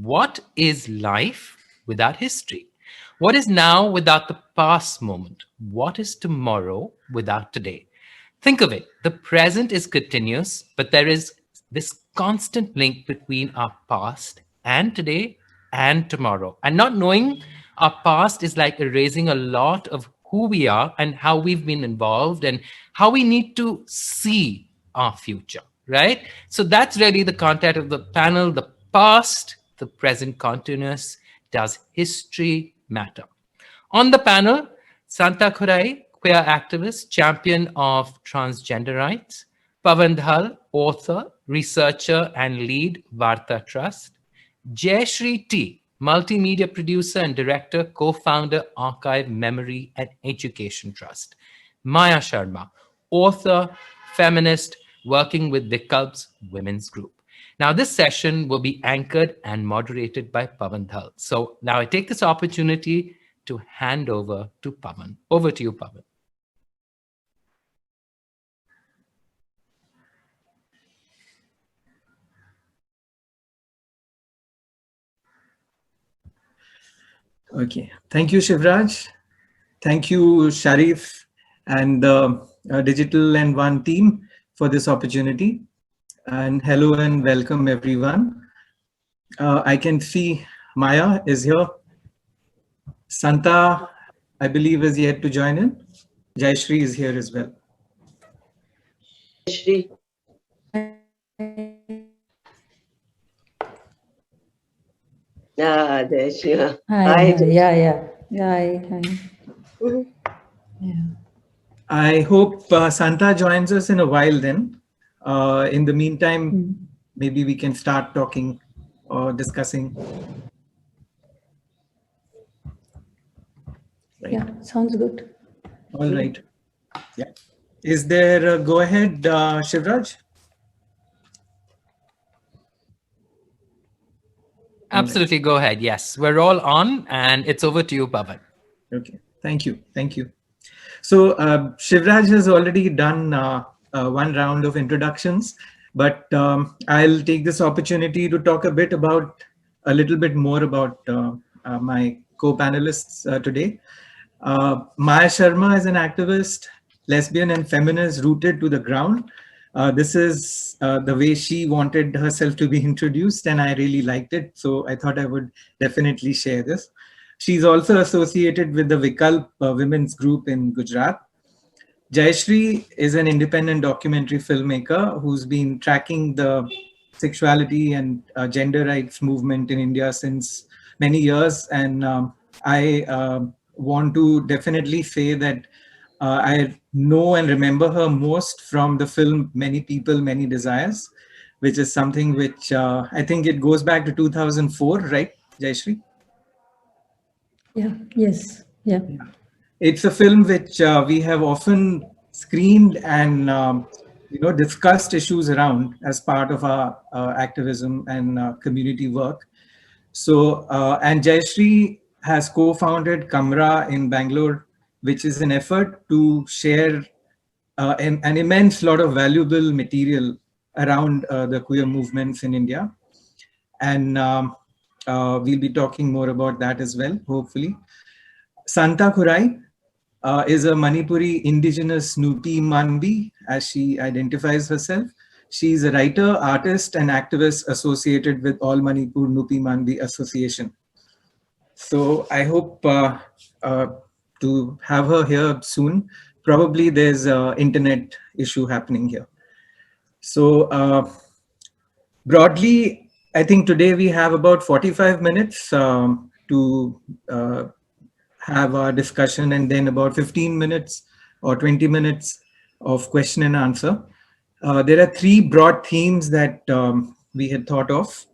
What is life without history? What is now without the past moment? What is tomorrow without today? Think of it. The present is continuous, but there is this constant link between our past and today and tomorrow. And not knowing our past is like erasing a lot of who we are and how we've been involved and how we need to see our future, right? So that's really the content of the panel. The past, the present continuous. Does history matter? On the panel, Santa Khurai, queer activist, champion of transgender rights; Pavan Dhal, author, researcher, and lead Varta Trust; Jayashri T, multimedia producer and director, co-founder, Archive Memory and Education Trust; Maya Sharma, author, feminist, working with Vikalp's women's group. Now, this session will be anchored and moderated by Pavan Dhal. So now I take this opportunity to hand over to Pavan. Over to you, Pavan. Okay. Thank you, Shivraj. Thank you, Sharif, and the Digital and One team for this opportunity. And hello and welcome, everyone. I can see Maya is here. Santa, I believe, is yet to join in. Jayashri is here as well. Shri. Jayashri. Hi. Hi. Mhm. I hope Santa joins us in a while then. In the meantime, maybe we can start talking or discussing. Right. Yeah, sounds good. All right. Yeah. Is there a go ahead, Shivraj? Absolutely, go ahead. Yes, we're all on, and it's over to you, Pavan. Okay, thank you. Thank you. So Shivraj has already done one round of introductions, but I'll take this opportunity to talk a little bit more about my co-panelists today. Maya Sharma is an activist, lesbian and feminist rooted to the ground. This is the way she wanted herself to be introduced, and I really liked it. So I thought I would definitely share this. She's also associated with the Vikalp women's group in Gujarat. Jayashri is an independent documentary filmmaker who's been tracking the sexuality and gender rights movement in India since many years. And I want to definitely say that I know and remember her most from the film Many People, Many Desires, which is something which I think it goes back to 2004, right, Jayashri? Yeah, yes, yeah. It's a film which we have often screened and discussed issues around as part of our activism and community work. So, and Jayashri has co-founded Kamra in Bangalore, which is an effort to share an immense lot of valuable material around the queer movements in India. And we'll be talking more about that as well, hopefully. Santa Khurai is a Manipuri indigenous Nupi Manbi, as she identifies herself. She's a writer, artist, and activist associated with All Manipur Nupi Manbi Association. So I hope to have her here soon. Probably there's an internet issue happening here. So broadly, I think today we have about 45 minutes to have our discussion, and then about 15 minutes or 20 minutes of question and answer. There are three broad themes that we had thought of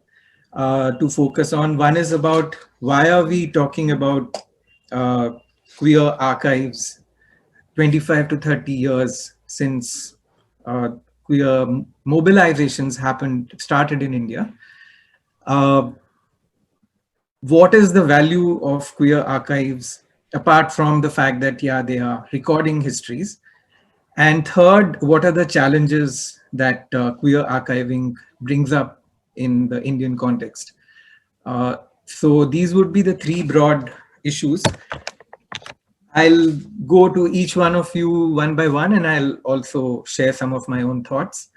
to focus on. One is about why are we talking about queer archives 25 to 30 years since queer mobilizations started in India. What is the value of queer archives apart from the fact that, yeah, they are recording histories? And third, what are the challenges that queer archiving brings up in the Indian context? So these would be the three broad issues. I'll go to each one of you one by one, and I'll also share some of my own thoughts.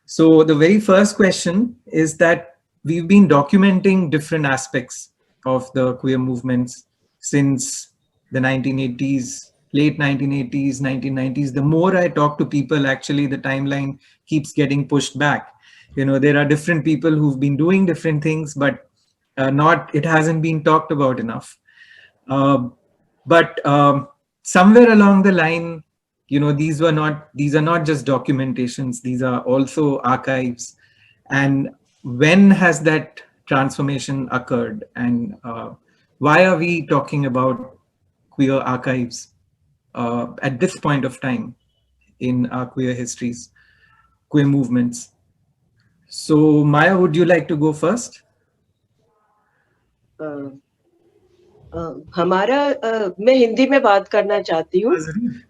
So the very first question is that we've been documenting different aspects of the queer movements since the 1980s, late 1980s, 1990s. The more I talk to people, actually, the timeline keeps getting pushed back. You know, there are different people who've been doing different things, but it hasn't been talked about enough. But somewhere along the line, you know, these are not just documentations, these are also archives. And when has that transformation occurred, and why are we talking about queer archives at this point of time in our queer histories, queer movements? So Maya, would you like to go first? हमारा मैं हिंदी में बात करना चाहती हूँ,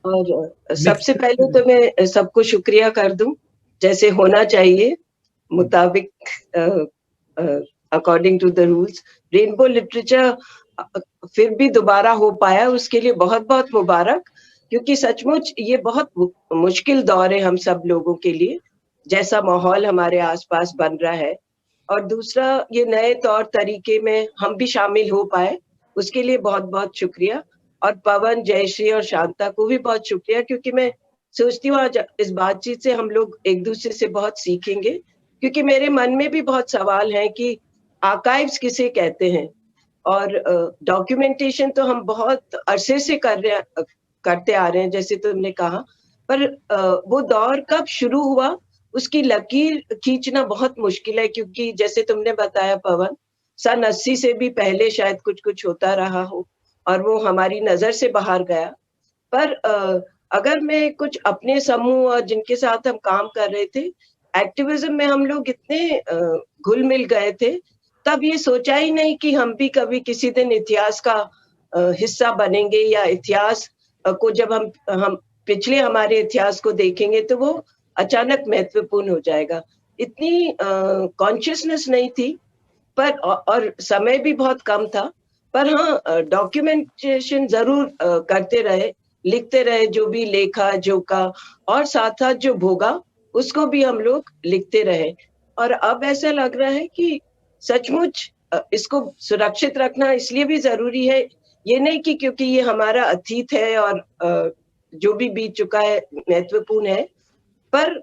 और सबसे पहले तो मैं सबको शुक्रिया कर दूं, जैसे होना चाहिए मुताबिक according to the rules. Rainbow literature फिर भी दोबारा हो पाया, उसके लिए बहुत बहुत मुबारक, क्योंकि सचमुच ये बहुत मुश्किल दौर है हम सब लोगों के लिए, जैसा माहौल हमारे आसपास बन रहा है। और दूसरा, ये नए तौर तरीके में हम भी शामिल हो पाए, उसके लिए बहुत बहुत शुक्रिया। और पवन, जयश्री और शांता को भी बहुत शुक्रिया, क्योंकि मैं सोचती हूँ आज इस बातचीत से हम लोग एक दूसरे से बहुत सीखेंगे, क्योंकि मेरे मन में भी बहुत सवाल हैं कि आर्काइव्स किसे कहते हैं। और डॉक्यूमेंटेशन तो हम बहुत अरसे से करते आ रहे हैं, जैसे तुमने कहा, पर वो दौर कब शुरू हुआ उसकी लकीर खींचना बहुत मुश्किल है, क्योंकि जैसे तुमने बताया पवन, सन 80 से भी पहले शायद कुछ कुछ होता रहा हो और वो हमारी नजर से बाहर गया। पर अगर मैं कुछ अपने समूह और जिनके साथ हम काम कर रहे थे, एक्टिविज्म में हम लोग इतने घुल मिल गए थे, तब ये सोचा ही नहीं कि हम भी कभी किसी दिन इतिहास का हिस्सा बनेंगे, या इतिहास को जब हम पिछले हमारे इतिहास को देखेंगे तो वो अचानक महत्वपूर्ण हो जाएगा। इतनी कॉन्शियसनेस नहीं थी, पर और समय भी बहुत कम था। पर हाँ, डॉक्यूमेंटेशन जरूर करते रहे, लिखते रहे, जो भी लेखा जोखा, और साथ साथ जो भोगा उसको भी हम लोग लिखते रहे। और अब ऐसा लग रहा है कि सचमुच इसको सुरक्षित रखना इसलिए भी जरूरी है, ये नहीं कि क्योंकि ये हमारा अतीत है और जो भी बीत चुका है महत्वपूर्ण है, पर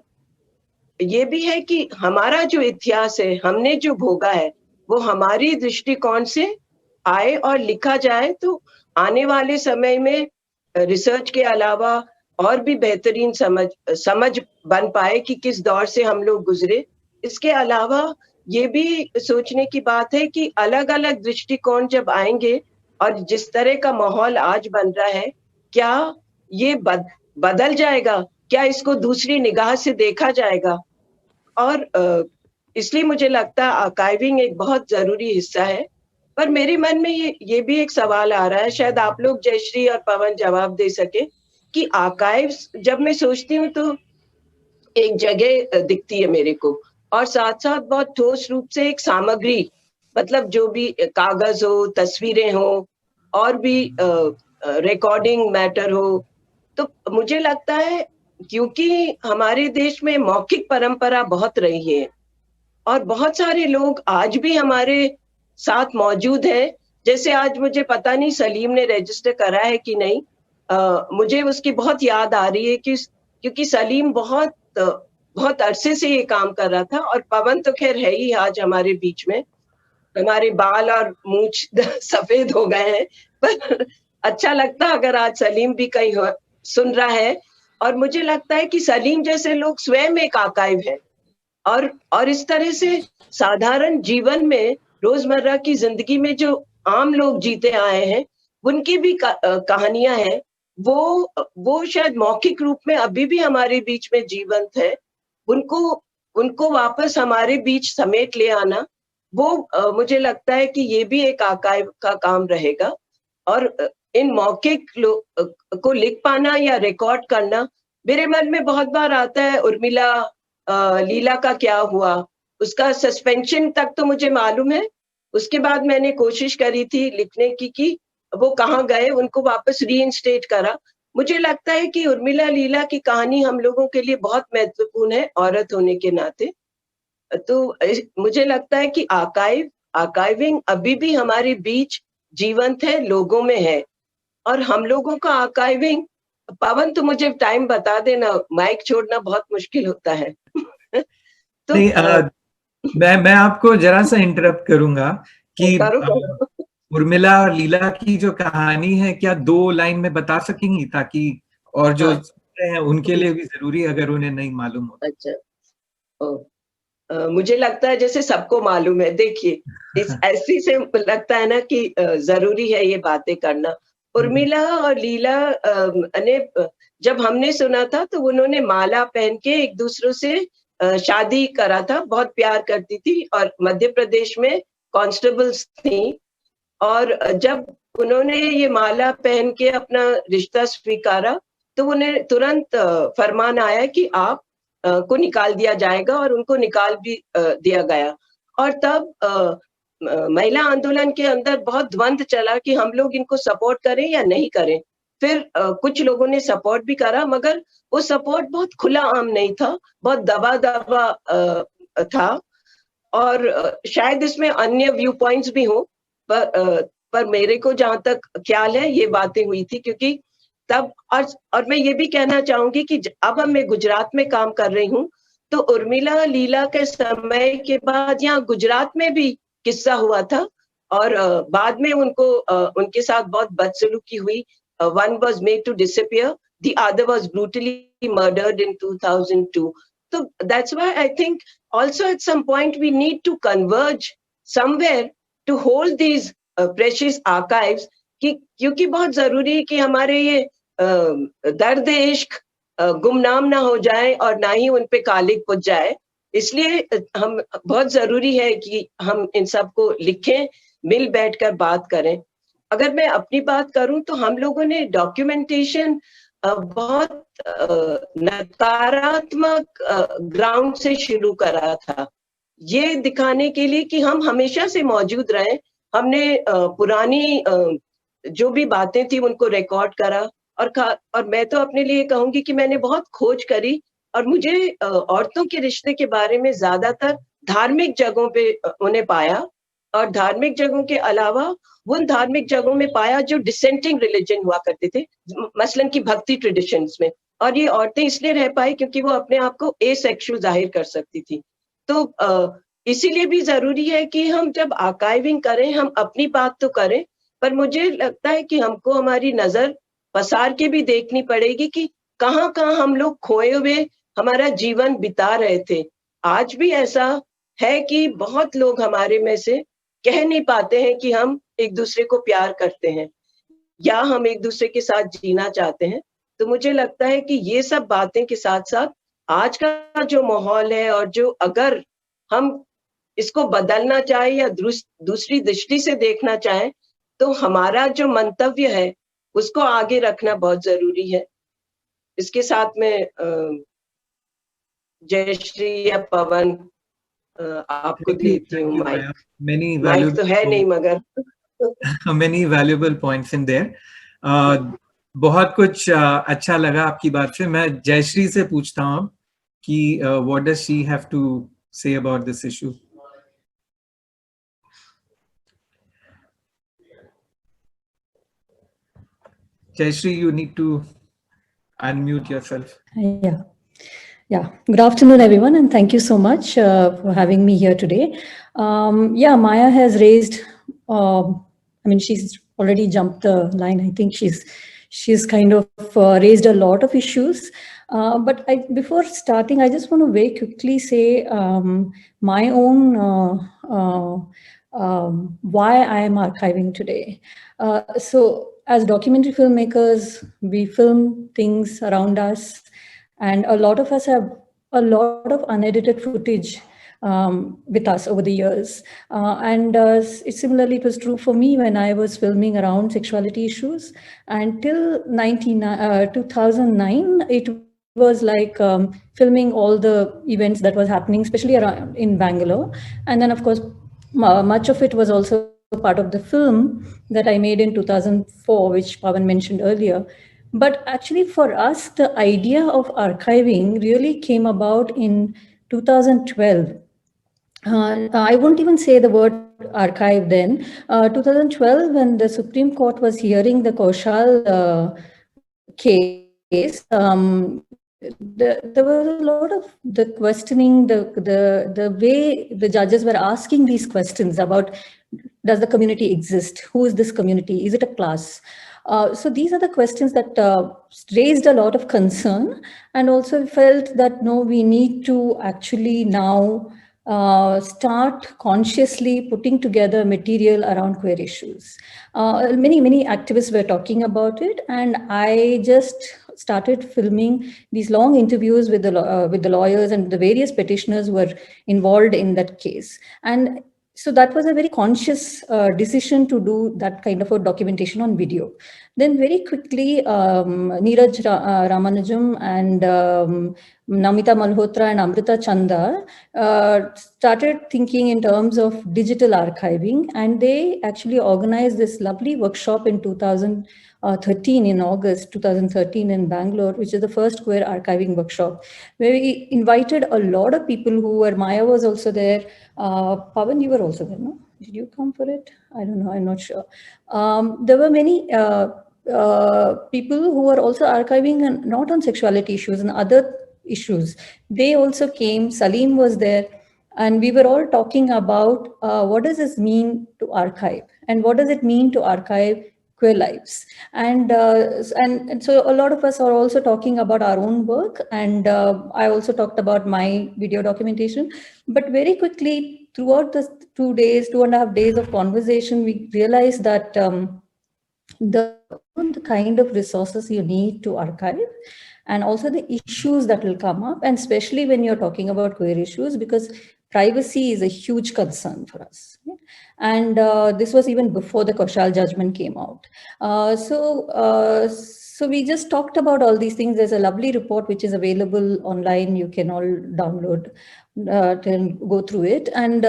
ये भी है कि हमारा जो इतिहास है, हमने जो भोगा है, वो हमारी दृष्टिकोण से आए और लिखा जाए, तो आने वाले समय में रिसर्च के अलावा और भी बेहतरीन समझ बन पाए कि किस दौर से हम लोग गुजरे। इसके अलावा ये भी सोचने की बात है कि अलग अलग दृष्टिकोण जब आएंगे और जिस तरह का माहौल आज बन रहा है, क्या ये बदल जाएगा, क्या इसको दूसरी निगाह से देखा जाएगा? और इसलिए मुझे लगता है आर्काइविंग एक बहुत जरूरी हिस्सा है। पर मेरे मन में ये भी एक सवाल आ रहा है, शायद आप लोग जयश्री और पवन जवाब दे सके, कि आर्काइव्स जब मैं सोचती हूँ तो एक जगह दिखती है मेरे को, और साथ साथ बहुत ठोस रूप से एक सामग्री, मतलब जो भी कागज हो, तस्वीरें हो, और भी रिकॉर्डिंग मैटर हो। तो मुझे लगता है क्योंकि हमारे देश में मौखिक परंपरा बहुत रही है और बहुत सारे लोग आज भी हमारे साथ मौजूद हैं, जैसे आज मुझे पता नहीं सलीम ने रजिस्टर करा है कि नहीं, मुझे उसकी बहुत याद आ रही है कि क्योंकि सलीम बहुत अरसे से ये काम कर रहा था, और पवन तो खैर है ही आज हमारे बीच में, हमारे बाल और मूछ सफेद हो गए हैं, पर अच्छा लगता अगर आज सलीम भी कहीं सुन रहा है। और मुझे लगता है कि सलीम जैसे लोग स्वयं एक आर्काइव है, और इस तरह से साधारण जीवन में, रोजमर्रा की जिंदगी में जो आम लोग जीते आए हैं, उनकी भी कहानियां हैं, वो शायद मौखिक रूप में अभी भी हमारे बीच में जीवंत है। उनको वापस हमारे बीच समेट ले आना, वो मुझे लगता है कि ये भी एक आर्काइव का काम रहेगा। और इन मौखिक को लिख पाना या रिकॉर्ड करना, मेरे मन में बहुत बार आता है उर्मिला लीला का क्या हुआ, उसका सस्पेंशन तक तो मुझे मालूम है, उसके बाद मैंने कोशिश करी थी लिखने की कि वो कहाँ गए, उनको वापस रीइंस्टेट करा। मुझे लगता है कि उर्मिला लीला की कहानी हम लोगों के लिए बहुत महत्वपूर्ण है, औरत होने के नाते। तो मुझे लगता है कि आर्काइविंग अभी भी हमारे बीच जीवंत है, लोगों में है। और हम लोगों का आर्काइविंग, पवन तो मुझे टाइम बता देना, माइक छोड़ना बहुत मुश्किल होता है। तो नहीं, मैं आपको जरा सा इंटरप्ट करूंगा कि करो करो। उर्मिला और लीला की जो कहानी है, क्या 2 लाइन में बता सकेंगी, ताकि और जो हाँ, सुन रहे हैं उनके लिए भी जरूरी, अगर उन्हें नहीं मालूम हो। अच्छा। ओ, मुझे लगता है जैसे सबको मालूम है। देखिए, इस ऐसी से लगता है ना कि जरूरी है ये बातें करना। उर्मिला और लीला ने जब हमने सुना था तो उन्होंने माला पहन के एक दूसरे से शादी करा था, बहुत प्यार करती थी और मध्य प्रदेश में कांस्टेबल्स थी। और जब उन्होंने ये माला पहन के अपना रिश्ता स्वीकारा तो उन्हें तुरंत फरमान आया कि आप को निकाल दिया जाएगा, और उनको निकाल भी दिया गया। और तब महिला आंदोलन के अंदर बहुत द्वंद चला कि हम लोग इनको सपोर्ट करें या नहीं करें। फिर कुछ लोगों ने सपोर्ट भी करा, मगर वो सपोर्ट बहुत खुला आम नहीं था, बहुत दबा दबा था। और शायद इसमें अन्य व्यू पॉइंट्स भी हों, पर मेरे को जहां तक ख्याल है ये बातें हुई थी, क्योंकि तब और मैं ये भी कहना चाहूंगी कि अब मैं गुजरात में काम कर रही हूँ, तो उर्मिला लीला के समय के बाद यहाँ गुजरात में भी किस्सा हुआ था। और बाद में उनको उनके साथ बहुत बदसलूकी हुई। One was made to disappear, the other was brutally murdered in 2002. So that's why I think also at some point we need to converge somewhere to hold these precious archives, क्योंकि बहुत जरूरी है कि हमारे ये दर्द इश्क गुमनाम ना हो जाए और ना ही उन पे कालिक पुज जाए। इसलिए हम बहुत जरूरी है कि हम इन सब को लिखें, मिल बैठकर बात करें। अगर मैं अपनी बात करूं तो हम लोगों ने डॉक्यूमेंटेशन बहुत नकारात्मक ग्राउंड से शुरू करा था, ये दिखाने के लिए कि हम हमेशा से मौजूद रहे। हमने पुरानी जो भी बातें थी उनको रिकॉर्ड करा, और मैं तो अपने लिए कहूंगी कि मैंने बहुत खोज करी, और मुझे औरतों के रिश्ते के बारे में ज्यादातर धार्मिक जगहों पे उन्हें पाया, और धार्मिक जगहों के अलावा उन धार्मिक जगहों में पाया जो डिसेंटिंग रिलीजन हुआ करते थे, मसलन की भक्ति ट्रेडिशंस में। और ये औरतें इसलिए रह पाई क्योंकि वो अपने आप को एसेक्सुअल जाहिर कर सकती थी। तो इसीलिए भी जरूरी है कि हम जब आर्काइविंग करें, हम अपनी बात तो करें, पर मुझे लगता है कि हमको हमारी नजर पसार के भी देखनी पड़ेगी कि कहाँ कहाँ हम लोग खोए हुए हमारा जीवन बिता रहे थे। आज भी ऐसा है कि बहुत लोग हमारे में से कह नहीं पाते हैं कि हम एक दूसरे को प्यार करते हैं या हम एक दूसरे के साथ जीना चाहते हैं। तो मुझे लगता है कि ये सब बातें के साथ साथ आज का जो माहौल है, और जो अगर हम इसको बदलना चाहे या दूसरी दृष्टि से देखना चाहें, तो हमारा जो मंतव्य है उसको आगे रखना बहुत जरूरी है। इसके साथ में जयश्री या पवन आपको देती हूँ माइक। माइक तो है नहीं मगर many valuable points in there. बहुत कुछ अच्छा लगा आपकी बात से। मैं जयश्री से पूछता हूँ कि what does she have to say about this issue? Jayashree, you need to unmute yourself. Yeah. Good afternoon, everyone, and thank you so much for having me here today. Maya has raised. She's already jumped the line. I think she's kind of raised a lot of issues. But before starting, I just want to very quickly say my own why I am archiving today. So, as documentary filmmakers, we film things around us, and a lot of us have a lot of unedited footage with us over the years. Similarly, it was true for me when I was filming around sexuality issues. Until 2009, it was like filming all the events that was happening, especially around in Bangalore. And then, of course, much of it was also part of the film that I made in 2004, which Pawan mentioned earlier. But actually, for us, the idea of archiving really came about in 2012. I won't even say the word archive then. 2012, when the Supreme Court was hearing the Kaushal case, there was a lot of the questioning, the way the judges were asking these questions about, does the community exist? Who is this community? Is it a class? So these are the questions that raised a lot of concern, and also felt that no, we need to actually now start consciously putting together material around queer issues. Many activists were talking about it, and I just started filming these long interviews with the lawyers and the various petitioners who were involved in that case. And so that was a very conscious decision to do that kind of a documentation on video. Then very quickly, Neeraj Ramanujam and Namita Malhotra and Amrita Chanda started thinking in terms of digital archiving, and they actually organized this lovely workshop in 2013, in August 2013 in Bangalore, which is the first queer archiving workshop, where we invited a lot of people who were, Maya was also there, Pawan, you were also there, no? Did you come for it? I don't know, I'm not sure. There were many people who were also archiving, and not on sexuality issues and other issues. They also came, Salim was there, and we were all talking about what does this mean to archive, and what does it mean to archive queer lives. And so a lot of us are also talking about our own work, and I also talked about my video documentation. But very quickly, throughout the 2.5 days of conversation, we realized that the kind of resources you need to archive, and also the issues that will come up, and especially when you're talking about queer issues, because privacy is a huge concern for us. And this was even before the Kaushal judgment came out. So we just talked about all these things. There's a lovely report which is available online. You can all download and go through it. And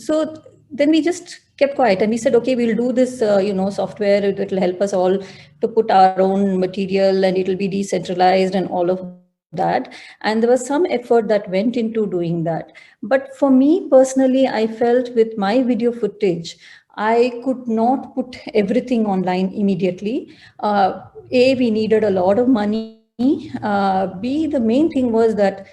so then we just kept quiet, and we said, okay, we'll do this, software. It will help us all to put our own material, and it will be decentralized and all of that. And there was some effort that went into doing that. But for me personally, I felt with my video footage, I could not put everything online immediately. We needed a lot of money. B, the main thing was that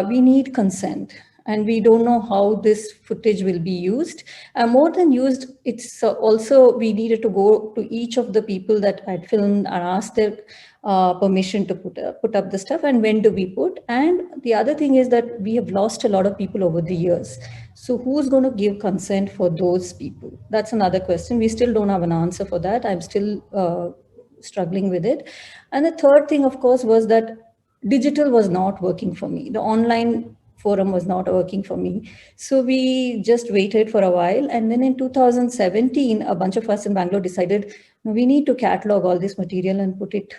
we need consent, and we don't know how this footage will be used. More than used, it's also, we needed to go to each of the people that I'd filmed and ask their permission to put up the stuff, and when do we put. And the other thing is that we have lost a lot of people over the years. So who's going to give consent for those people? That's another question. We still don't have an answer for that. I'm still struggling with it. And the third thing, of course, was that digital was not working for me. The online forum was not working for me. So we just waited for a while. And then in 2017, a bunch of us in Bangalore decided, no, we need to catalog all this material and put it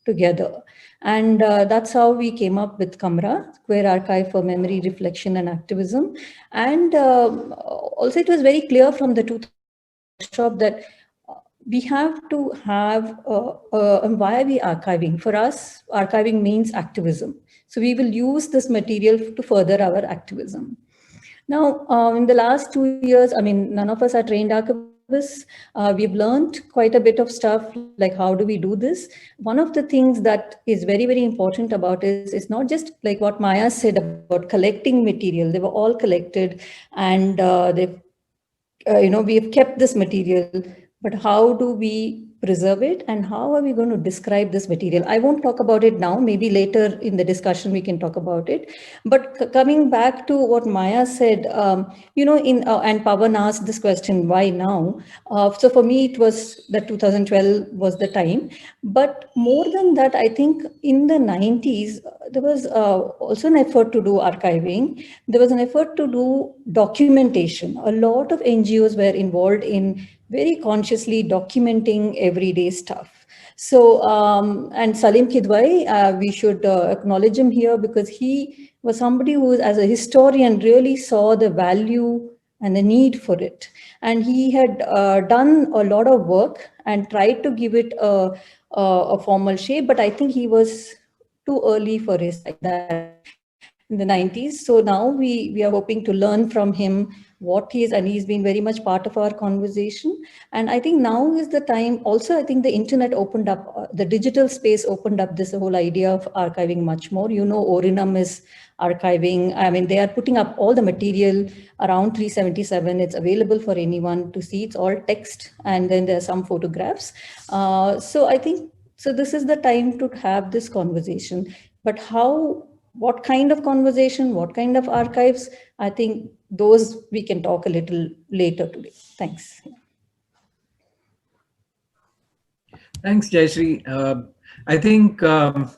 together. And that's how we came up with CAMRA, Queer Archive for Memory, Reflection and Activism. And also it was very clear from the workshop that we have to have, why are we archiving? For us, archiving means activism. So we will use this material to further our activism. Now, in the last 2 years, I mean, none of us are trained archivists. We've learned quite a bit of stuff, like how do we do this? One of the things that is very, very important about it is not just like what Maya said about collecting material. They were all collected, and we have kept this material, but how do we preserve it, and how are we going to describe this material? I won't talk about it now, maybe later in the discussion we can talk about it. But coming back to what Maya said, and Pawan asked this question, why now? So for me, it was that 2012 was the time. But more than that, I think in the 90s, there was also an effort to do archiving. There was an effort to do documentation. A lot of NGOs were involved in very consciously documenting everyday stuff. So, and Salim Kidwai, we should acknowledge him here, because he was somebody who, as a historian, really saw the value and the need for it. And he had done a lot of work and tried to give it a formal shape, but I think he was too early for his time in the 90s. So now we are hoping to learn from him what he is, and he's been very much part of our conversation. And I think now is the time. Also, I think the internet opened up, the digital space opened up this whole idea of archiving much more. You know, Orinum is archiving. I mean, they are putting up all the material around 377. It's available for anyone to see. It's all text, and then there are some photographs. So I think, so this is the time to have this conversation. But what kind of conversation, what kind of archives, I think those we can talk a little later today. Thanks. Thanks, Jayashree. I think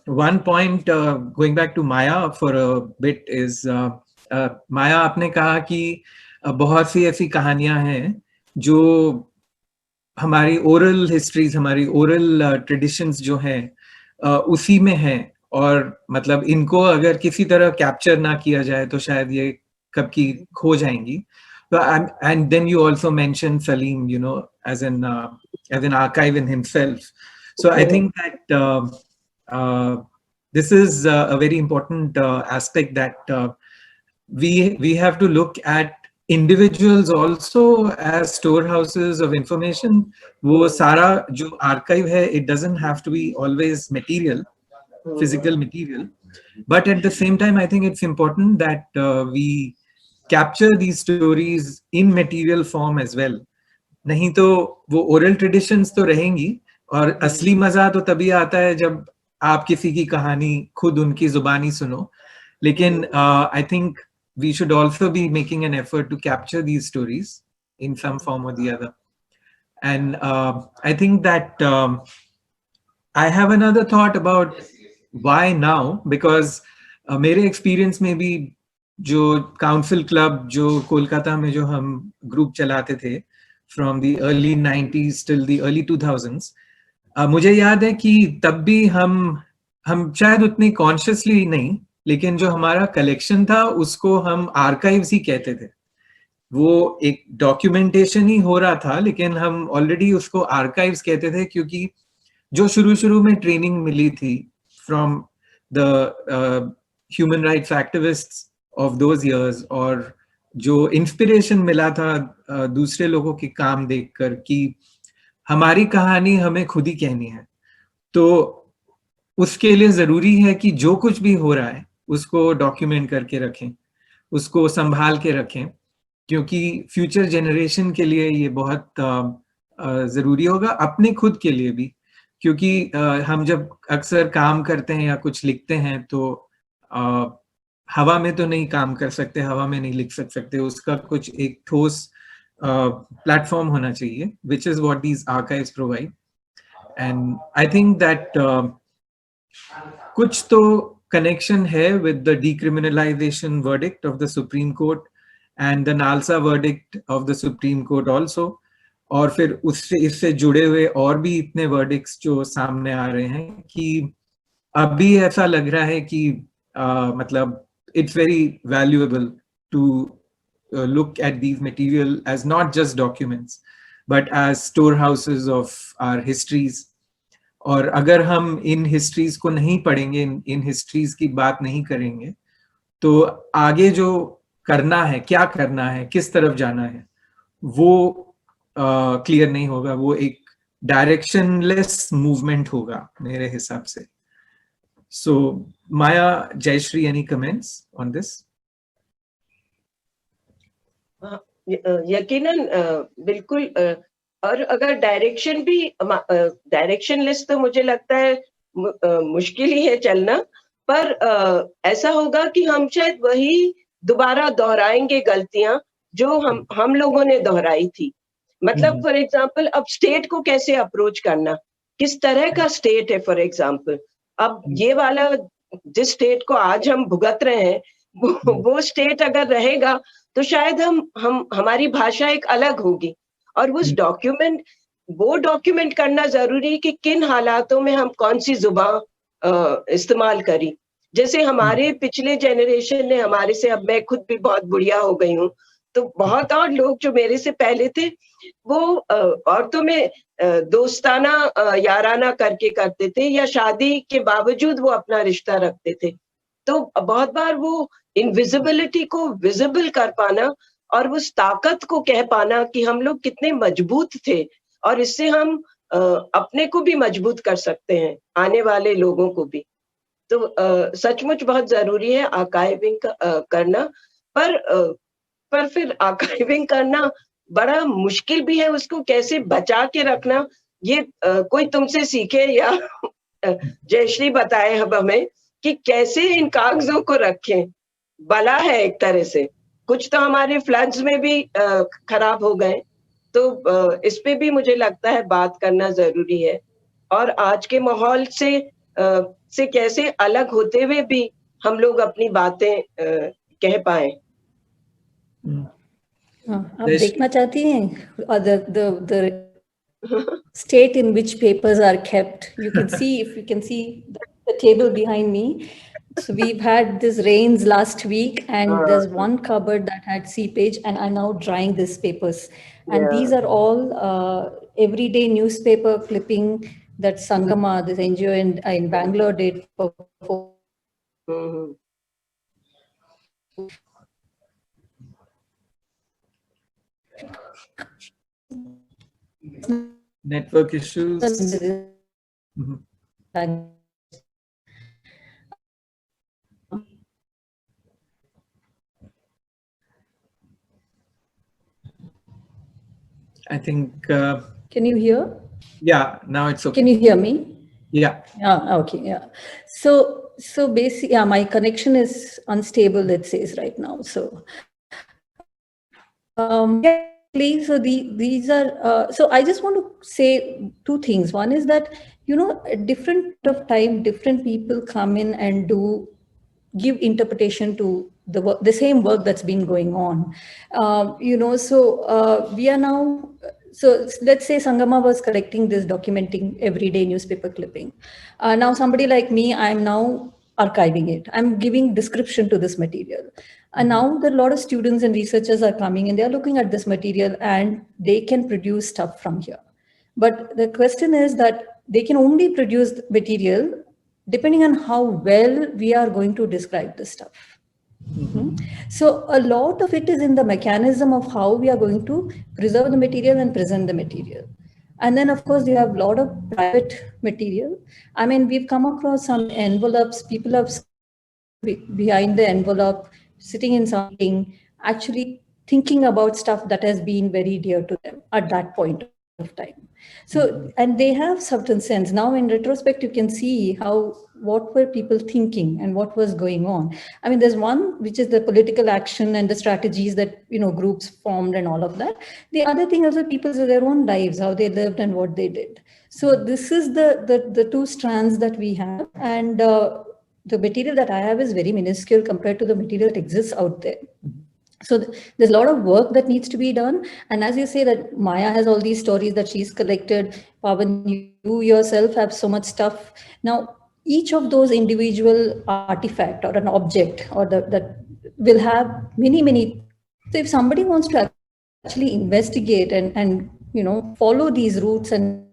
one point, going back to Maya for a bit, is Maya, आपने कहा कि बहुत सी ऐसी कहानियां हैं जो हमारी oral histories, हमारी ओरल ट्रेडिशंस जो हैं उसी में हैं, और मतलब इनको अगर किसी तरह कैप्चर ना किया जाए तो शायद ये कब की खो जाएंगी. And then you also mentioned Salim, you know, as an archive in himself. So I think that this is a very important aspect, that we have to look at individuals also as storehouses of information. वो सारा जो archive है, it doesn't have to be always material, physical material, but at the same time I think it's important that we capture these stories in material form as well. नहीं तो वो oral traditions तो रहेंगी, और असली मजा तो तभी आता है जब आप किसी की कहानी खुद उनकी जुबानी सुनो. लेकिन I think we should also be making an effort to capture these stories in some form or the other. And I think that I have another thought about why now, because मेरे experience में भी जो council club जो कोलकाता में जो हम group चलाते थे from the early 90s till the early 2000s, मुझे याद है कि तब भी हम शायद उतनी consciously नहीं, लेकिन जो हमारा collection था उसको हम archives ही कहते थे. वो एक documentation ही हो रहा था, लेकिन हम already उसको archives कहते थे, क्योंकि जो शुरू में training मिली थी from the human rights activists of those years, और जो इंस्पिरेशन मिला था दूसरे लोगों के काम देखकर कि हमारी कहानी हमें खुद ही कहनी है, तो उसके लिए जरूरी है कि जो कुछ भी हो रहा है उसको डॉक्यूमेंट करके रखें, उसको संभाल के रखें, क्योंकि फ्यूचर जनरेशन के लिए ये बहुत जरूरी होगा, अपने खुद के लिए भी. क्योंकि हम जब अक्सर काम करते हैं या कुछ लिखते हैं तो हवा में तो नहीं काम कर सकते, हवा में नहीं लिख सकते, उसका कुछ एक ठोस प्लेटफॉर्म होना चाहिए, which is what these archives provide. And I think that कुछ तो connection है with the decriminalization verdict of the Supreme Court and the Nalsa verdict of the Supreme Court also, और फिर उससे इससे जुड़े हुए और भी इतने verdicts जो सामने आ रहे हैं कि अभी ऐसा लग रहा है कि मतलब it's very valuable to look at these material as not just documents but as storehouses of our histories. और अगर हम इन histories को नहीं पढ़ेंगे, इन histories की बात नहीं करेंगे, तो आगे जो करना है, क्या करना है, किस तरफ जाना है, वो क्लियर नहीं होगा, वो एक डायरेक्शनलेस मूवमेंट होगा मेरे हिसाब से. So Maya, Jayashree, any comments on this? यकीनन बिल्कुल. और अगर डायरेक्शन भी डायरेक्शनलेस, तो मुझे लगता है मुश्किल ही है चलना, पर ऐसा होगा कि हम शायद वही दोबारा दोहराएंगे गलतियां जो हम लोगों ने दोहराई थी. मतलब फॉर एग्जांपल, अब स्टेट को कैसे अप्रोच करना, किस तरह का स्टेट है. फॉर एग्जांपल, अब ये वाला जिस स्टेट को आज हम भुगत रहे हैं, वो स्टेट अगर रहेगा तो शायद हमारी भाषा एक अलग होगी, और उस वो डॉक्यूमेंट करना जरूरी है कि किन हालातों में हम कौन सी जुबान इस्तेमाल करी. जैसे हमारे पिछले जनरेशन ने हमारे से, अब मैं खुद भी बहुत बुढ़िया हो गई हूँ, तो बहुत और लोग जो मेरे से पहले थे वो औरतों में दोस्ताना याराना करके करते थे या शादी के बावजूद वो अपना रिश्ता रखते थे। तो बहुत बार वो इनविजिबिलिटी को विजिबल कर पाना और उस ताकत को कह पाना कि हम लोग कितने मजबूत थे और इससे हम अपने को भी मजबूत कर सकते हैं, आने वाले लोगों को भी। तो सचमुच बहुत ज़रूरी है आर्काइविंग करना पर फिर आर्काइविंग करना बड़ा मुश्किल भी है, उसको कैसे बचा के रखना ये कोई तुमसे सीखे या जयश्री बताए अब हमें कि कैसे इन कागज़ों को रखें। बला है एक तरह से, कुछ तो हमारे फ्लड्स में भी खराब हो गए, तो इस पे भी मुझे लगता है बात करना ज़रूरी है और आज के माहौल से कैसे अलग होते हुए भी हम लोग अपनी बातें कह पाएँ। आप देखना चाहती हैं the state in which papers are kept. You can see, if you can see the table behind me. So we've had this rains last week and there's one cupboard that had seepage and I'm now drying these papers. And these are all everyday newspaper clipping that Sangama, this NGO in Bangalore did for Network issues. I think. Can you hear? Yeah, now it's okay. Can you hear me? Yeah. Okay. Yeah. So basically, yeah, my connection is unstable, it says right now. So, yeah, so these are, so I just want to say two things. One is that, at different of time, different people come in and give interpretation to the same work that's been going on. So we are now, so let's say Sangama was collecting this, documenting everyday newspaper clipping. Now somebody like me, I'm now archiving it. I'm giving description to this material. And now there are a lot of students and researchers are coming and they're looking at this material and they can produce stuff from here. But the question is that they can only produce material depending on how well we are going to describe this stuff. So a lot of it is in the mechanism of how we are going to preserve the material and present the material. And then, of course, you have a lot of private material. I mean, we've come across some envelopes, people have behind the envelope, sitting in something, actually thinking about stuff that has been very dear to them at that point of time. So, and they have certain sense. Now in retrospect, you can see what were people thinking and what was going on. I mean, there's one, which is the political action and the strategies that, groups formed and all of that. The other thing also, people's their own lives, how they lived and what they did. So this is the two strands that we have. And the material that I have is very minuscule compared to the material that exists out there. So there's a lot of work that needs to be done. And as you say that Maya has all these stories that she's collected, Pawan, you yourself have so much stuff. Now, each of those individual artifact or an object or that will have many. So if somebody wants to actually investigate and follow these routes and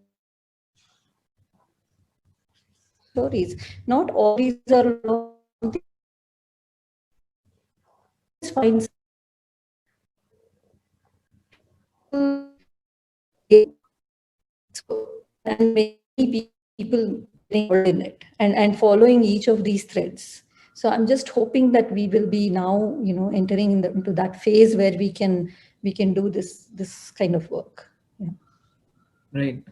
stories, not all these are find and many people involved in it and following each of these threads. So I'm just hoping that we will be now, entering into that phase where we can do this kind of work. Yeah. Right.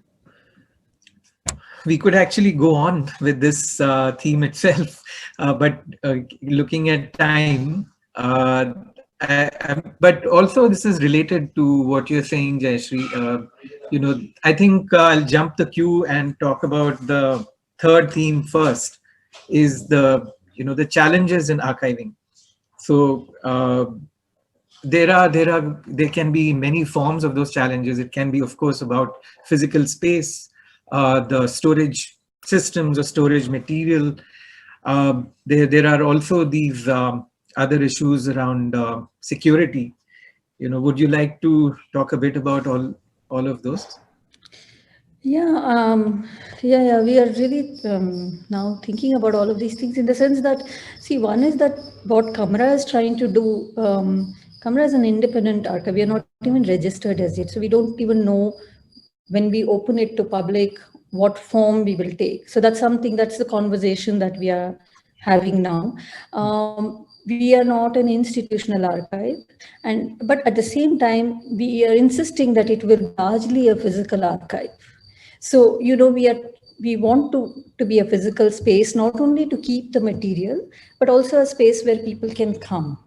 We could actually go on with this theme itself, but looking at time, but also this is related to what you're saying, Jayashree. I think I'll jump the queue and talk about the third theme first, is the challenges in archiving. So there can be many forms of those challenges. It can be, of course, about physical space, the storage systems or storage material. There are also these other issues around security. Would you like to talk a bit about all of those? Yeah, yeah. We are really now thinking about all of these things in the sense that, see, one is that what Camera is trying to do. Camera is an independent archive. We are not even registered as yet, so we don't even know when we open it to public what form we will take. So that's something. That's the conversation that we are having now. We are not an institutional archive, but at the same time, we are insisting that it will be largely a physical archive. So we want to be a physical space, not only to keep the material, but also a space where people can come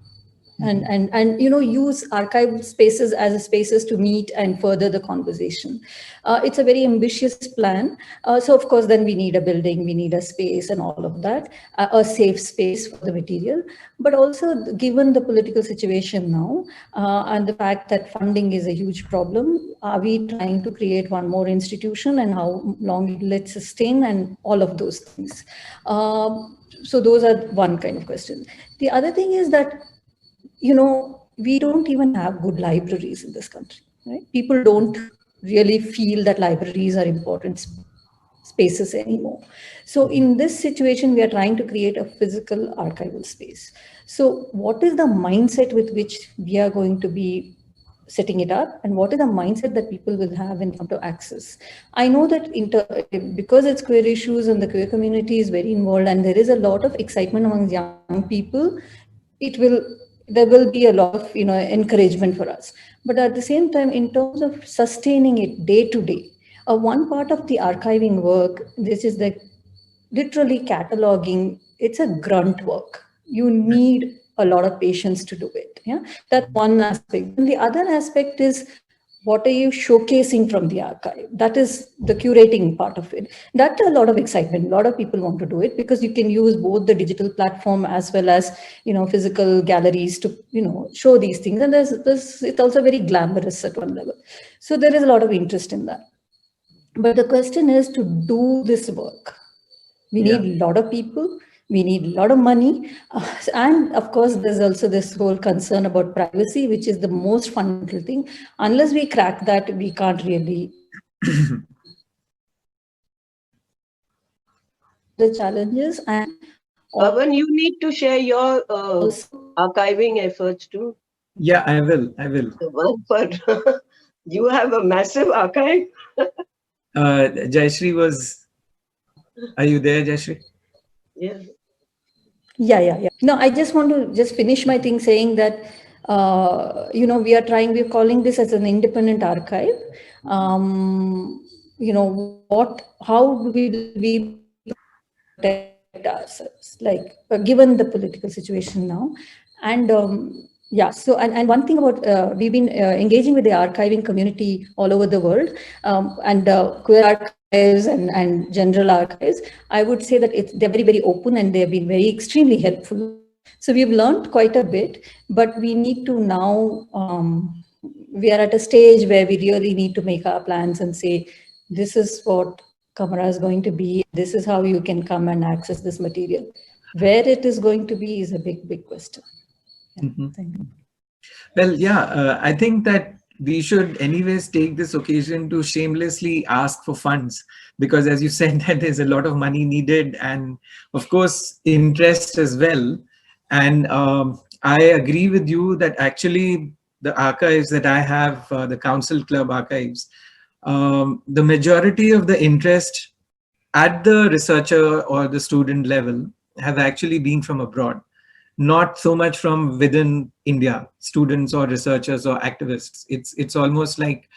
and use archive spaces as a spaces to meet and further the conversation. It's a very ambitious plan. So of course then we need a building, we need a space and all of that, a safe space for the material. But also given the political situation now, and the fact that funding is a huge problem, are we trying to create one more institution and how long it will sustain and all of those things. So those are one kind of question. The other thing is that we don't even have good libraries in this country, right? People don't really feel that libraries are important spaces anymore. So in this situation, we are trying to create a physical archival space. So what is the mindset with which we are going to be setting it up, and what is the mindset that people will have when they come to access? I know that because it's queer issues and the queer community is very involved and there is a lot of excitement among young people, it will there will be a lot of encouragement for us. But at the same time, in terms of sustaining it day to day, one part of the archiving work, this is the literally cataloging. It's a grunt work. You need a lot of patience to do it. Yeah, that's one aspect. And the other aspect is, what are you showcasing from the archive? That is the curating part of it. That's a lot of excitement. A lot of people want to do it because you can use both the digital platform as well as physical galleries to show these things. And there's it's also very glamorous at one level. So there is a lot of interest in that. But the question is, to do this work, we need a lot of people, we need a lot of money. And of course, there's also this whole concern about privacy, which is the most fundamental thing. Unless we crack that, we can't really the challenges. And Pawan, you need to share your archiving efforts too. Yeah, I will. The one for you have a massive archive. Jayashree are you there, Jayashree? Yeah. Yeah. No, I just want to just finish my thing saying that, we're calling this as an independent archive. How will we protect ourselves, like given the political situation now? And so and one thing about we've been engaging with the archiving community all over the world, and queer archives and general archives. I would say that they're very, very open and they've been very extremely helpful. So we've learned quite a bit, but we need to now, we are at a stage where we really need to make our plans and say, this is what Camera is going to be. This is how you can come and access this material. Where it is going to be is a big, big question. Yeah, thank you. Well, yeah, I think that we should anyways take this occasion to shamelessly ask for funds, because as you said, that there's a lot of money needed and of course interest as well. And I agree with you that actually the archives that I have, the Council Club archives, the majority of the interest at the researcher or the student level have actually been from abroad, not so much from within India, students or researchers or activists. It's almost like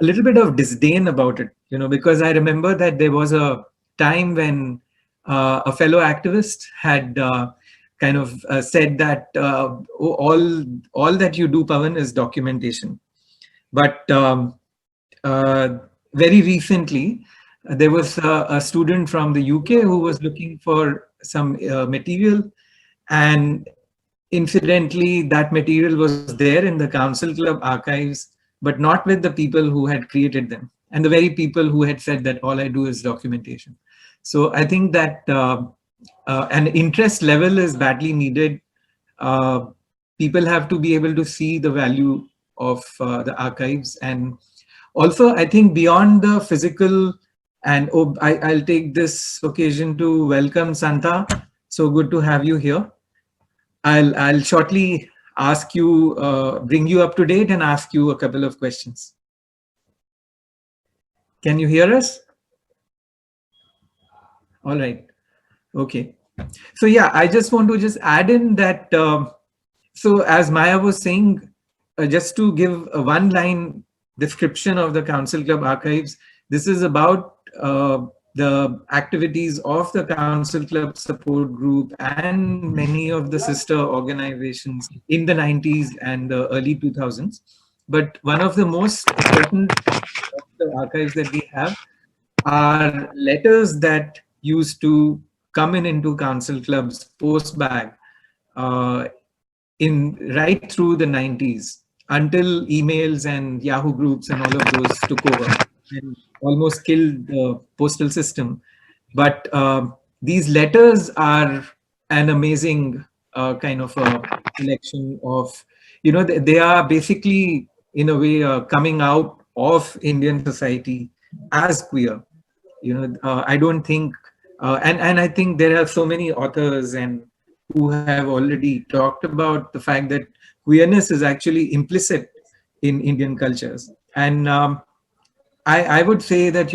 a little bit of disdain about it, because I remember that there was a time when a fellow activist had kind of said that all that you do, Pawan, is documentation. But very recently, there was a student from the UK who was looking for some material, and incidentally, that material was there in the Council Club archives, but not with the people who had created them, and the very people who had said that all I do is documentation. So I think that an interest level is badly needed. People have to be able to see the value of the archives. And also, I think beyond the physical, and I'll take this occasion to welcome Santa. So good to have you here. I'll shortly ask you, bring you up to date and ask you a couple of questions. Can you hear us? All right. Okay. So yeah, I just want to just add in that. So as Maya was saying, just to give a one-line description of the Council Club archives, this is about the activities of the Council Club support group and many of the sister organizations in the 90s and the early 2000s. But one of the most important of the archives that we have are letters that used to come into Council Clubs post bag in right through the 90s until emails and Yahoo groups and all of those took over and almost killed the postal system. But these letters are an amazing kind of a collection of, they are basically in a way coming out of Indian society as queer. I don't think, and I think there are so many authors and who have already talked about the fact that queerness is actually implicit in Indian cultures. And I would say that,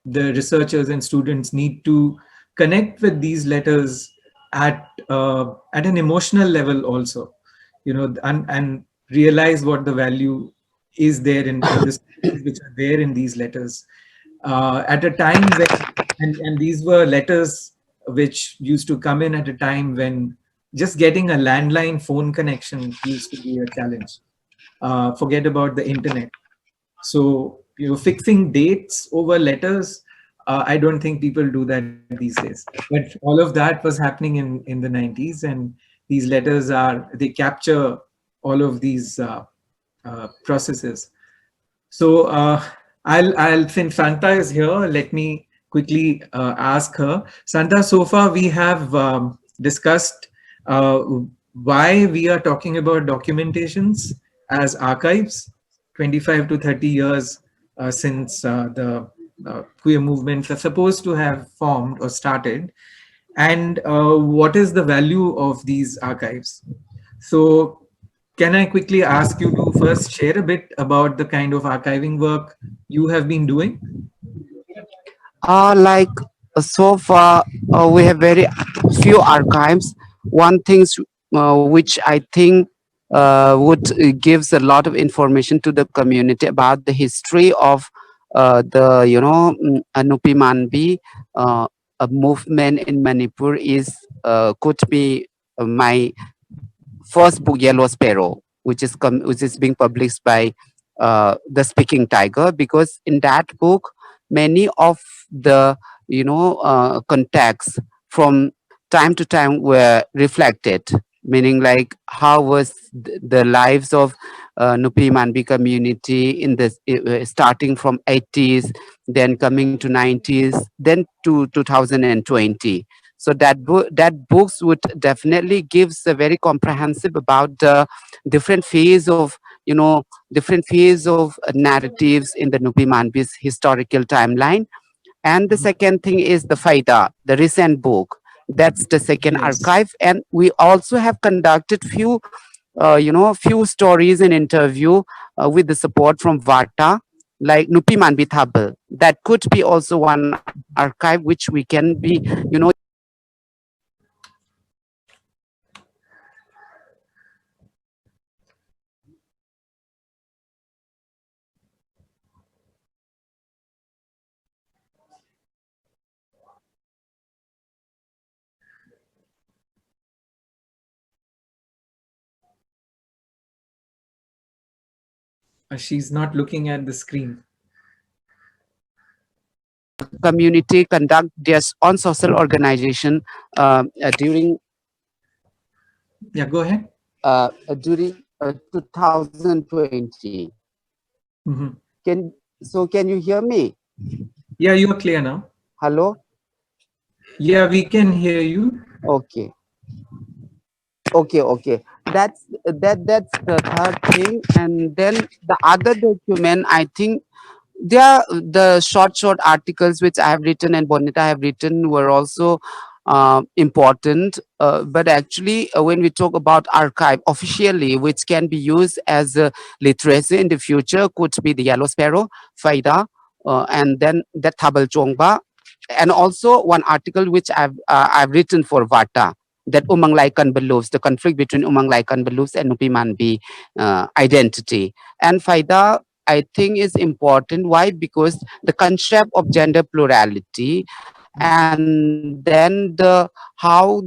the researchers and students need to connect with these letters at an emotional level also, and realize what the value is there in the stories which are there in these letters. At a time when, and these were letters which used to come in at a time when just getting a landline phone connection used to be a challenge. Forget about the internet. So, fixing dates over letters, I don't think people do that these days. But all of that was happening in the 90s, and these letters they capture all of these processes. So since Santa is here, let me quickly ask her. Santa, so far we have discussed why we are talking about documentations as archives, 25 to 30 years since the queer movements are supposed to have formed or started, and what is the value of these archives. So can I quickly ask you to first share a bit about the kind of archiving work you have been doing? Like so far, we have very few archives. One things which I think would gives a lot of information to the community about the history of the Nupi Manbi a movement in Manipur is could be my first book, Yellow Sparrow, which is being published by the Speaking Tiger, because in that book many of the contexts from time to time were reflected, meaning like how was the lives of Nupi Manbi community in this starting from 80s, then coming to 90s, then to 2020. So that books would definitely gives a very comprehensive about the different phase of different phase of narratives in the Nupi Manbi's historical timeline. And the second thing is the Faida, the recent book. That's the second Yes. archive. And we also have conducted few, few stories and interview with the support from Varta, like Nupi Manbi Thabel. That could be also one archive which we can be, She's not looking at the screen. community conduct their own social organization during Yeah, go ahead. during 2020. Mhm. Can you hear me? Yeah, you are clear now. Hello? Yeah, we can hear you. Okay. that's the third thing. And then the other document, I think there are the short articles which I have written and Bonita have written were also important. But actually, when we talk about archive officially, which can be used as literacy in the future, could be the Yellow Sparrow, Faida, and then the Tabal Chongba, and also one article which I've written for Vata, that Umang Laikan beliefs, the conflict between Umang Laikan beliefs and Nupi Manbi identity. And Faida, I think, is important. Why? Because the concept of gender plurality, and then how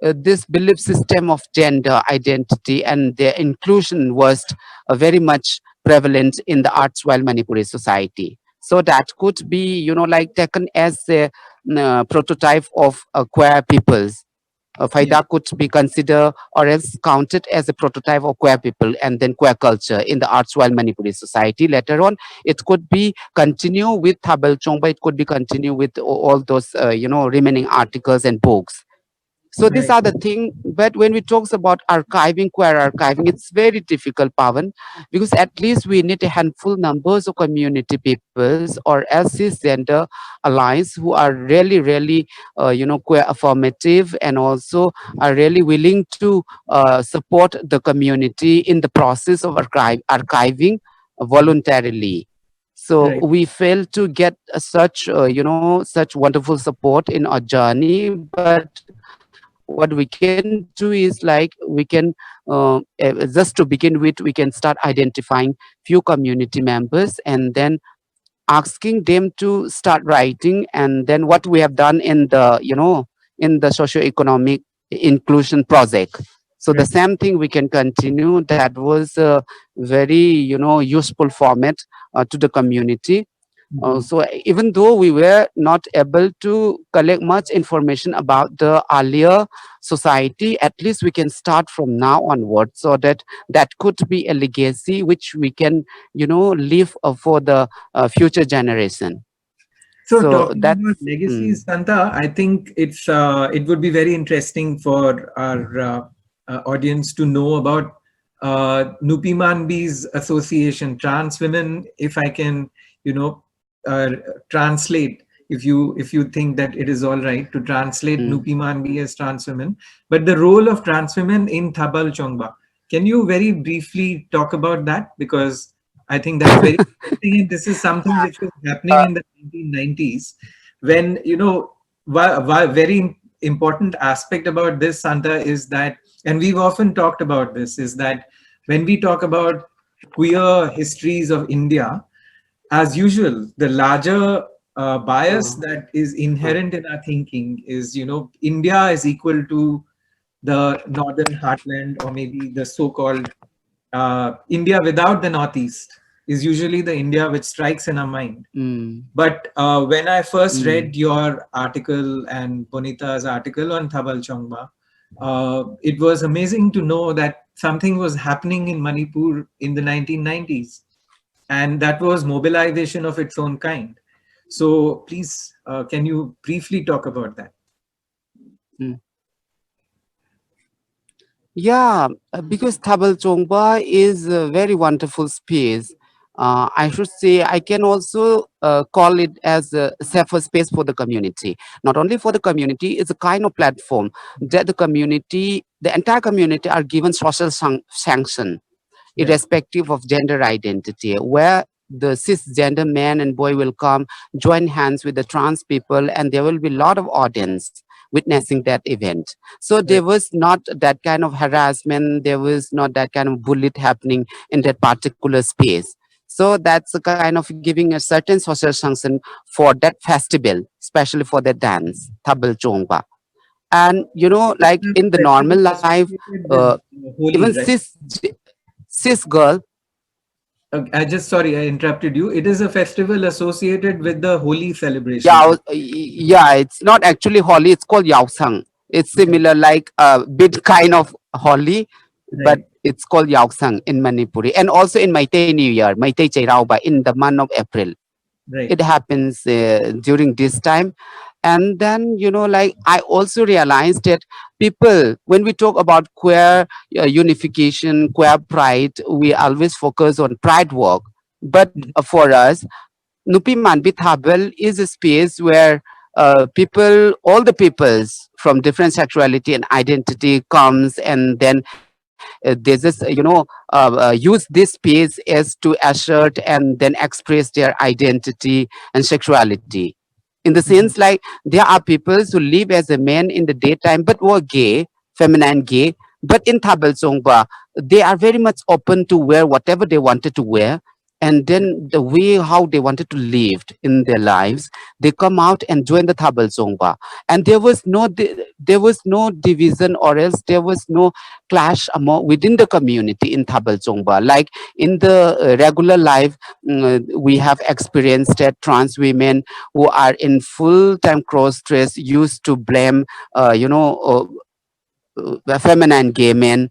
this belief system of gender identity and their inclusion was very much prevalent in the erstwhile Manipuri society. So that could be, like taken as a prototype of queer peoples. Yeah. Faida could be considered or else counted as a prototype of queer people and then queer culture in the erstwhile Manipuri society. Later on, it could be continue with Thabal Chongba, it could be continue with all those, remaining articles and books. So these Right. are the thing. But when we talks about archiving, queer archiving, it's very difficult, Pavan, because at least we need a handful numbers of community peoples or else cisgender allies who are really, really, queer affirmative and also are really willing to support the community in the process of archiving voluntarily. So Right. we fail to get such wonderful support in our journey. But what we can do is like we can just to begin with, we can start identifying few community members and then asking them to start writing. And then what we have done in the in the socio-economic inclusion project, so the Right. same thing we can continue. That was a very useful format to the community. Mhm. So even though we were not able to collect much information about the earlier society, at least we can start from now onwards, so that that could be a legacy which we can, leave for the future generation. So So talking about that's legacies, Santa, I think it would be very interesting for our audience to know about Nupi Manbi's association, trans women. If I can, you know, uh, translate, if you think that it is all right to translate mm, Nupi Manbi as trans women, but the role of trans women in Thabal Chongba. Can you very briefly talk about that? Because I think that's very interesting, and this is something which was happening uh, in the 1990s when, why very important aspect about this, Santa, is that, and we've often talked about this, is that when we talk about queer histories of India, as usual, the larger bias uh, that is uh, inherent in our thinking is, India is equal to the northern heartland, or maybe the so-called India without the Northeast is usually the India which strikes in our mind. mm, But when I first mm, read your article and Bonita's article on Thabal Chongba, it was amazing to know that something was happening in Manipur in the 1990s, and that was mobilization of its own kind. So please, can you briefly talk about that? mm. Yeah, because Thabal Chongba is a very wonderful space. I should say I can also call it as a safer space for the community. Not only for the community, it's a kind of platform that the entire community are given social sanction, Right, irrespective of gender identity, where the cisgender man and boy will come, join hands with the trans people, and there will be a lot of audience witnessing that event. So there right, was not that kind of harassment, there was not that kind of bullet happening in that particular space. So that's a kind of giving a certain social sanction for that festival, especially for the dance, Tabal Chongba. And like a in the normal festival life, associated with even Holi, right? cis girl. I just, sorry, I interrupted you. It is a festival associated with the Holi Yeah, celebrations. yeah, it's not actually Holi, it's called Yaosang. It's Right, similar like a bit kind of Holi, but right, it's called Yaosang in Manipuri. And also in Meitei New Year, Meitei Chairauba, in the month of April. right. It happens during this time. And then, you know, like I also realized that people, when we talk about queer unification, queer pride, we always focus on pride work. But for us, Nupi Manbi Thabel is a space where people, all the peoples from different sexuality and identity comes, and then they just, use this space as to assert and then express their identity and sexuality. In the sense, like there are people who live as a man in the daytime but were gay, feminine gay, but in Thabel Songba, they are very much open to wear whatever they wanted to wear, and then the way how they wanted to live in their lives, they come out and join the Thabel Songba. And there was no division, or else there was no clash among within the community in Thabel Songba. Like in the regular life, we have experienced that trans women who are in full-time cross dress used to blame, feminine gay men,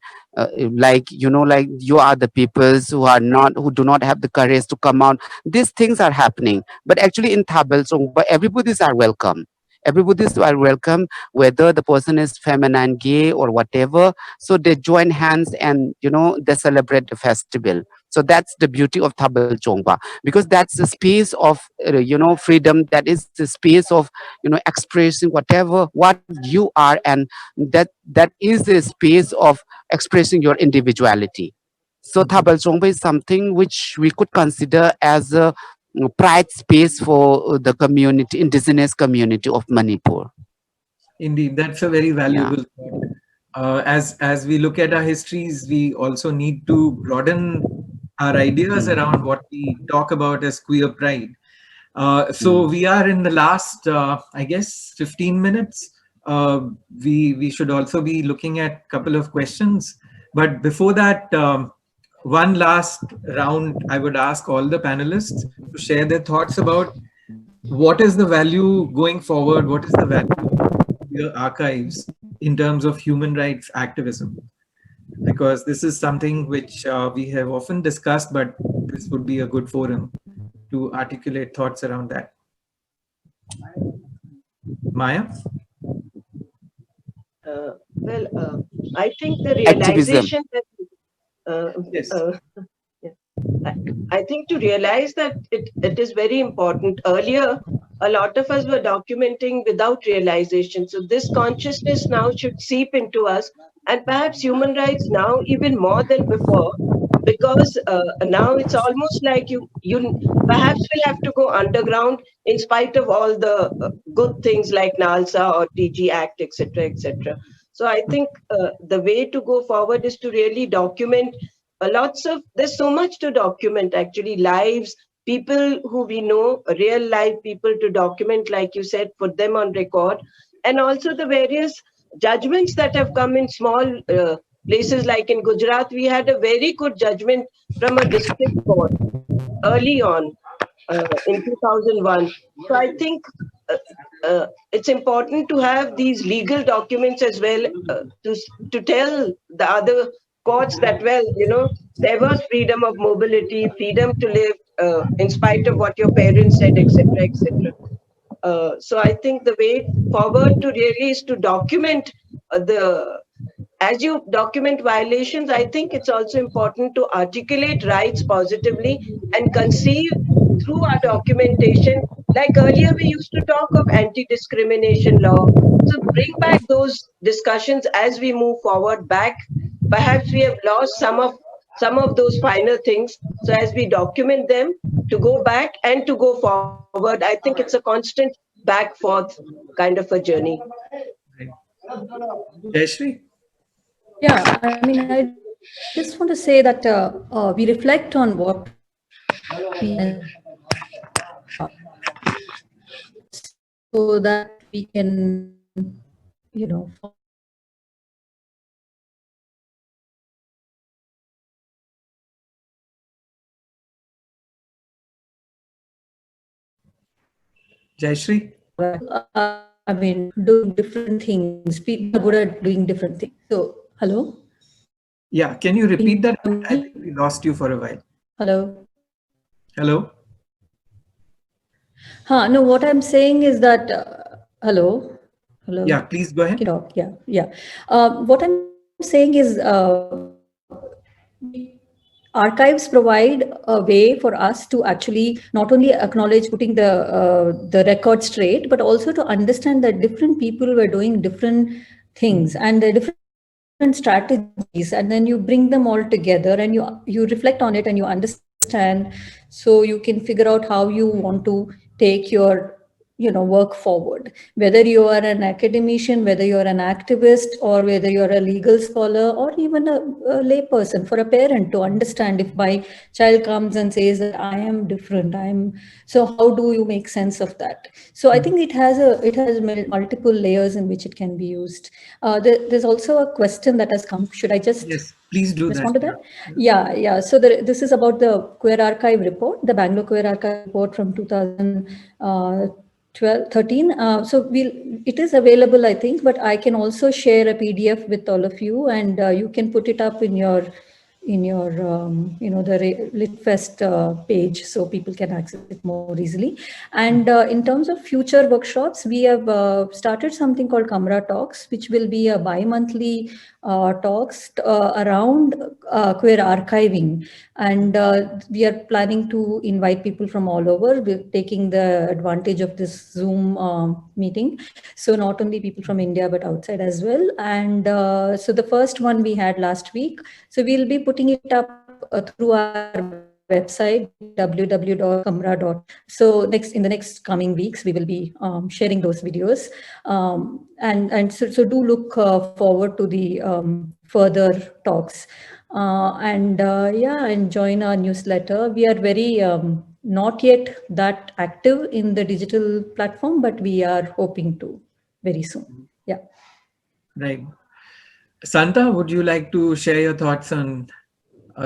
like, like you are the peoples who are not, who do not have the courage to come out. These things are happening, but actually in Thabel Songba, everybody's are welcome. Everybody's are welcome, whether the person is feminine, gay, or whatever. So they join hands and, they celebrate the festival. So that's the beauty of Thabel Chongpa, because that's the space of, freedom. That is the space of, expressing whatever what you are, and that is the space of expressing your individuality. So Thabel Chongpa is something which we could consider as a pride space for the community, indigenous community of Manipur. Indeed, that's a very Yeah. valuable thought. As we look at our histories, we also need to broaden our ideas around what we talk about as queer pride. So we are in the last, I guess, 15 minutes. We should also be looking at a couple of questions. But before that, one last round, I would ask all the panelists to share their thoughts about what is the value going forward, what is the value of your archives in terms of human rights activism? Because this is something which we have often discussed, but this would be a good forum to articulate thoughts around that. Maya? I think the Activism. realization that Yes. I think to realize that it is very important. Earlier, a lot of us were documenting without realization. So this consciousness now should seep into us, and perhaps human rights now even more than before, because now it's almost like you perhaps will have to go underground in spite of all the good things like NALSA or TG Act, etc., etc. So I think the way to go forward is to really document there's so much to document, actually, lives, people who we know, real life people to document, like you said, put them on record, and also the various judgments that have come in small places. Like in Gujarat, we had a very good judgment from a district court early on in 2001. So I think it's important to have these legal documents as well, to tell the other courts that, well, there was freedom of mobility, freedom to live in spite of what your parents said, etc., etc. So I think the way forward to really is to document as you document violations. I think it's also important to articulate rights positively and conceive through our documentation. Like earlier, we used to talk of anti-discrimination law. So bring back those discussions as we move forward back. Perhaps we have lost some of those finer things. So as we document them, to go back and to go forward, I think it's a constant back forth kind of a journey. Jayashree? Yeah, I mean, I just want to say that we reflect on what we so that we can, Jayashree? I mean, doing different things. People are good at doing different things. So, hello? Yeah, can you repeat that? I think we lost you for a while. Hello? Hello? No, what I'm saying is that Hello. Hello. Yeah, please go ahead. Talk. Yeah. Yeah. What I'm saying is, archives provide a way for us to actually not only acknowledge putting the record straight, but also to understand that different people were doing different things and the different strategies, and then you bring them all together and you reflect on it and you understand, so you can figure out how you want to take your work forward, whether you are an academician, whether you're an activist, or whether you're a legal scholar, or even a lay person. For a parent to understand, if my child comes and says that I am different, so how do you make sense of that? So I think it has multiple layers in which it can be used. There's also a question that has come. Should I just Yes, please do respond that. to that? Yeah. So this is about the Queer Archive report, the Bangalore Queer Archive report from 2013. So it is available, I think, but I can also share a PDF with all of you, and you can put it up in your the LitFest page, so people can access it more easily. And in terms of future workshops, we have started something called Kamra Talks, which will be a bi-monthly talks around queer archiving. And we are planning to invite people from all over. We're taking the advantage of this Zoom meeting. So not only people from India, but outside as well. And so the first one we had last week. So we'll be putting it up through our website, www.kamra.com. So in the next coming weeks, we will be sharing those videos. So do look forward to the further talks. And join our newsletter. We are very not yet that active in the digital platform, but we are hoping to very soon. Yeah. Right. Santa, would you like to share your thoughts on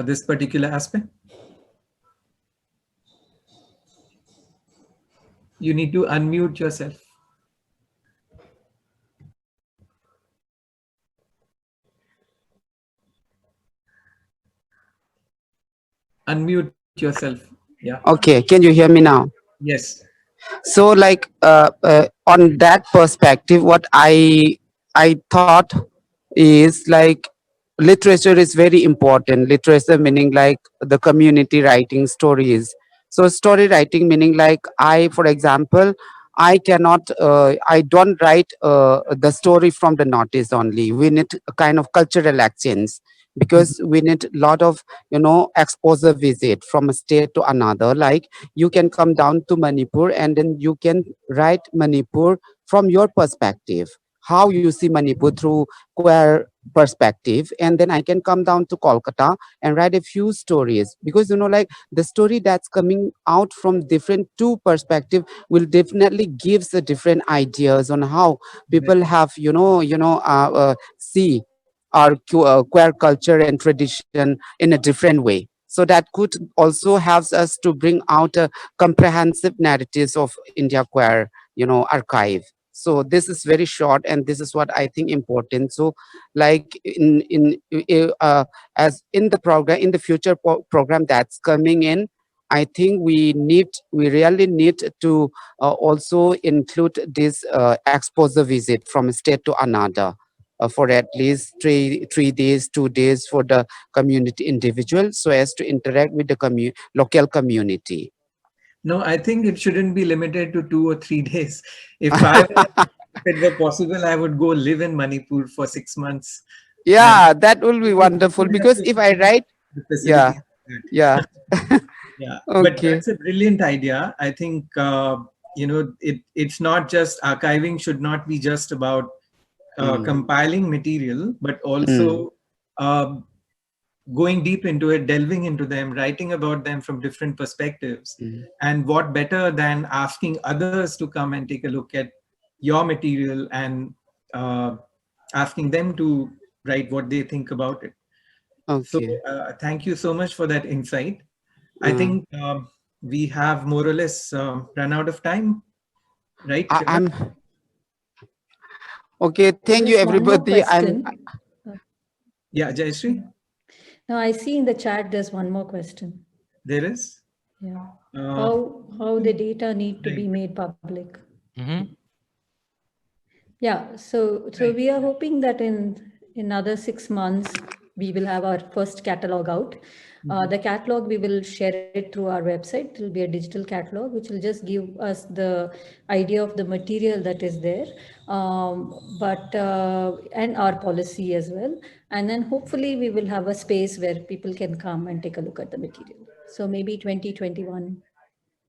this particular aspect? You need to unmute yourself. Unmute yourself. Yeah. Okay, can you hear me now? Yes. So like on that perspective, what I thought is like literature is very important. Literature meaning like the community writing stories. So story writing meaning like for example, I don't write the story from the notice only. We need a kind of cultural exchange, because we need a lot of exposure visit from a state to another. Like you can come down to Manipur and then you can write Manipur from your perspective, how you see Manipur through queer perspective, and then I can come down to Kolkata and write a few stories, because like the story that's coming out from different two perspective will definitely gives the different ideas on how people have see our queer culture and tradition in a different way. So that could also helps us to bring out a comprehensive narratives of India queer archive. So this is very short, and this is what I think important. So like as in the program, in the future program that's coming in, I think we really need to also include this exposure visit from state to another, for at least 3 days, 2 days for the community individual, so as to interact with the local community. No, I think it shouldn't be limited to 2 or 3 days. If it were possible, I would go live in Manipur for 6 months. And Yeah, that will be wonderful, because if I write, the yeah, facilities. yeah. Yeah, but Okay. that's a brilliant idea. I think it's not just archiving should not be just about compiling material, but also uh, going deep into it, delving into them, writing about them from different perspectives. And what better than asking others to come and take a look at your material and asking them to write what they think about it. So Okay. thank you so much for that insight. I think we have more or less run out of time, right? I'm okay. Thank you, There's one more everybody. question. Yeah, Jayashree, Now I see in the chat there's one more question. there is. Yeah. How the data need to be Right. made public? Mhm. Yeah, so Right. we are hoping that in another 6 months we will have our first catalog out. The catalog we will share it through our website. It will be a digital catalog, which will just give us the idea of the material that is there, but and our policy as well. And then hopefully we will have a space where people can come and take a look at the material. So maybe 2021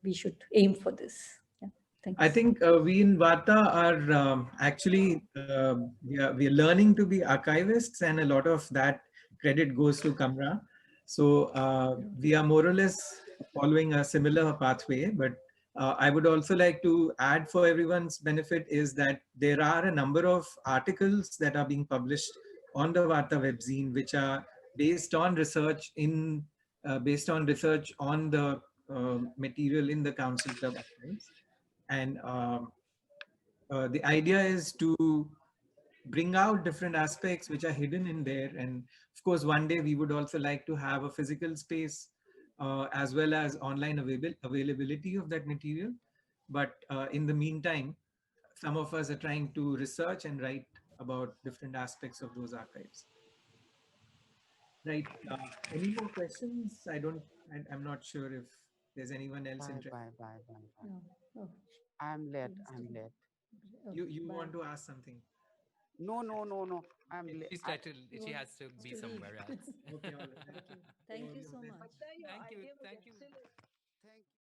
we should aim for this. Yeah, thanks. I think we in Vata are actually we are learning to be archivists, and a lot of that credit goes to Kamra. So we are more or less following a similar pathway. But I would also like to add, for everyone's benefit, is that there are a number of articles that are being published on the Vata webzine, which are based on research on the material in the Council Club archives. And the idea is to bring out different aspects which are hidden in there. And of course, one day we would also like to have a physical space as well as online availability of that material. But in the meantime, some of us are trying to research and write about different aspects of those archives. Right. Any more questions? I'm not sure if there's anyone else Bye, interested. bye, bye, bye, bye. No. Oh, I'm late. she's I'm taking- late. You bye. want to ask something? No, no, no, no. I'm late. She's trying to, she has to be to somewhere leave. else. Okay, all right. Okay. Thank All you the so best. much. Magda, your Thank you. idea was Thank you. excellent. Thank you.